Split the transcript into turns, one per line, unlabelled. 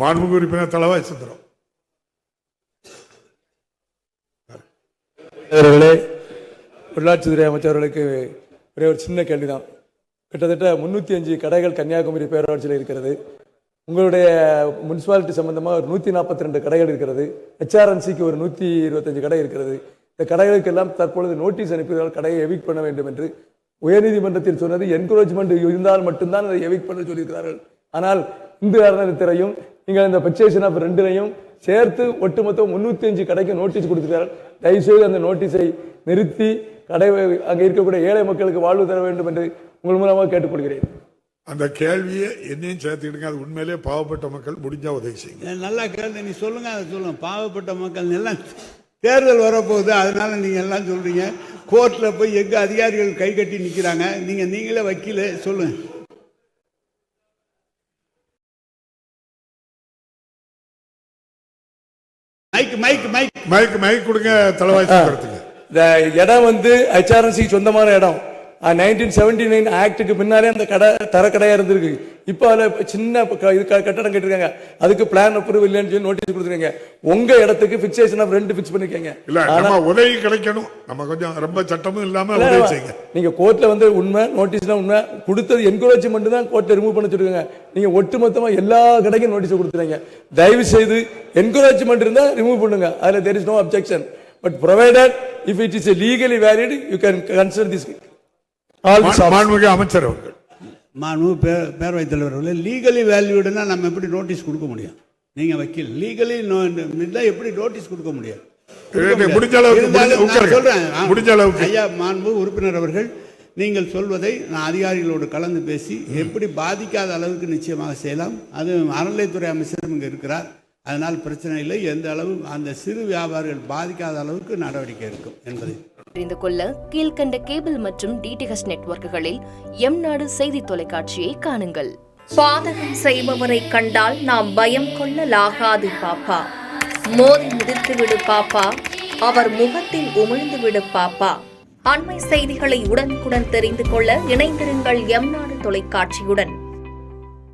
மாண்புமிகு உறுப்பினர் தளவாய் சுந்தரம்
அவர்களே, உள்ளாட்சித்துறை அமைச்சர்களுக்கு ஒரே ஒரு சின்ன கேள்விதான். கிட்டத்தட்ட 305 கடைகள் கன்னியாகுமரி பேரூராட்சியில் இருக்கிறது. உங்களுடைய முனிசிபாலிட்டி சம்பந்தமாக ஒரு 142 கடைகள் இருக்கிறது. HRNCக்கு ஒரு 125 கடை இருக்கிறது. இந்த கடைகளுக்கு எல்லாம் தற்பொழுது நோட்டீஸ் அனுப்பியதால் கடையை எவிக்ட் பண்ண வேண்டும் என்று உயர்நீதிமன்றத்தில் சொன்னது. என்கரேஜ்மெண்ட் இருந்தால் மட்டும்தான் அதை எவிக்ட் பண்ண சொல்லியிருக்கிறார்கள். ஆனால் இந்து அறநிலையத்துறையும் நீங்கள் இந்த பர்ச்சேஷன் ஆஃப் ரெண்டிலையும் சேர்த்து ஒட்டுமொத்தம் 305 கடைக்கு நோட்டீஸ் கொடுத்திருக்கிறார்கள். தயவுசெய்து அந்த நோட்டீஸை நிறுத்தி கடை அங்கே இருக்கக்கூடிய ஏழை மக்களுக்கு வாழ்வு தர வேண்டும் என்று உங்கள் மூலமாக கேட்டுக்கொள்கிறேன்.
அந்த கேள்வியை என்னையும் சேர்த்துக்கிடுங்க. அது உண்மையிலே பாவப்பட்ட மக்கள் முடிஞ்சா உதவி செய்யுங்க.
நல்லா கேள்வி நீ சொல்லுங்க, அதை சொல்லுங்க. பாவப்பட்ட மக்கள் எல்லாம் தேர்தல் வரப்போகுது, அதனால நீங்க எல்லாம் சொல்றீங்க. கோர்ட்ல போய் எங்க அதிகாரிகள் கை கட்டி நிக்கிறாங்க, நீங்களே வக்கீல சொல்லுங்க.
மைக் கொடுங்க. தளவாய் சுந்தரத்துக்கு
இந்த இடம் வந்து HRNC சொந்தமான இடம். 1979 ஆக்டுக்கு பின்னாலே அந்த கடை தரக்கடையா இருந்திருக்கு. இப்போ அதில் சின்ன கட்டடம் கட்டிருக்காங்க. அதுக்கு பிளான் அப்ரூவல் இல்லைன்னு சொல்லி நோட்டீஸ் கொடுத்துருக்காங்க. உங்க இடத்துக்கு பிக்சேஷன் ஆஃப் ரெண்ட் ஃபிக்ஸ் பண்ணிருக்கீங்க.
இல்ல, நம்ம உதவி கிடைக்கணும். நம்ம கொஞ்சம் ரொம்ப சட்டமும் இல்லாம உதவி செய்யுங்க.
நீங்க கோர்ட்ல வந்து உண்மை நோட்டீஸ்லாம் உண்மை கொடுத்தது என்கரேஜ்மெண்ட் தான் கோர்ட்ல ரிமூவ் பண்ண சொல்லிருக்காங்க. நீங்க ஒட்டுமொத்தமா எல்லா கடைக்கும் நோட்டீஸ் கொடுத்துருங்க. தயவு செய்து என்கரேஜ்மெண்ட் இருந்தா ரிமூவ் பண்ணுங்க. அதுல there is no objection, but provided if it is legally valid you can consider this.
மாண்புமிகு அமைச்சர் அவர்கள்,
மாண்புமிகு பேரவைத் தலைவர் அவர்களே, லீகலி வேல்யூடுனா நம்ம எப்படி நோட்டீஸ் கொடுக்க முடியும்? நீங்க வக்கீல், லீகலி எப்படி நோட்டீஸ் கொடுக்க முடியும்?
முடிஞ்ச அளவுக்கு
ஐயா மாண்புமிகு உறுப்பினர் அவர்கள், நீங்கள் சொல்வதை நான் அதிகாரிகளோடு கலந்து பேசி எப்படி பாதிக்காத அளவுக்கு நிச்சயமாக செய்யலாம். அது அறநிலையத்துறை அமைச்சரும் இங்கே இருக்கிறார், அதனால் பிரச்சனை இல்லை. எந்த அளவு அந்த சிறு வியாபாரிகள் பாதிக்காத அளவுக்கு நடவடிக்கை இருக்கும் என்பதை
தெரிந்து கொள்ள கீழ்கண்ட கேபிள் மற்றும் DTH நெட்வொர்க்குகளில் எம்நாடு செய்தி தொலைக்காட்சியை காணுங்கள்.
பாதகம் செய்பவரை கண்டால் நாம் பயம் கொள்ளலாகாது பாப்பா. மோதி மிதித்து விடு பாப்பா, அவர் முகத்தில் உமிழ்ந்து விடு பாப்பா. அண்மை செய்திகளை உடனுக்குடன் தெரிந்து கொள்ள இணைந்திருங்கள் எம்நாடு தொலைக்காட்சியுடன்.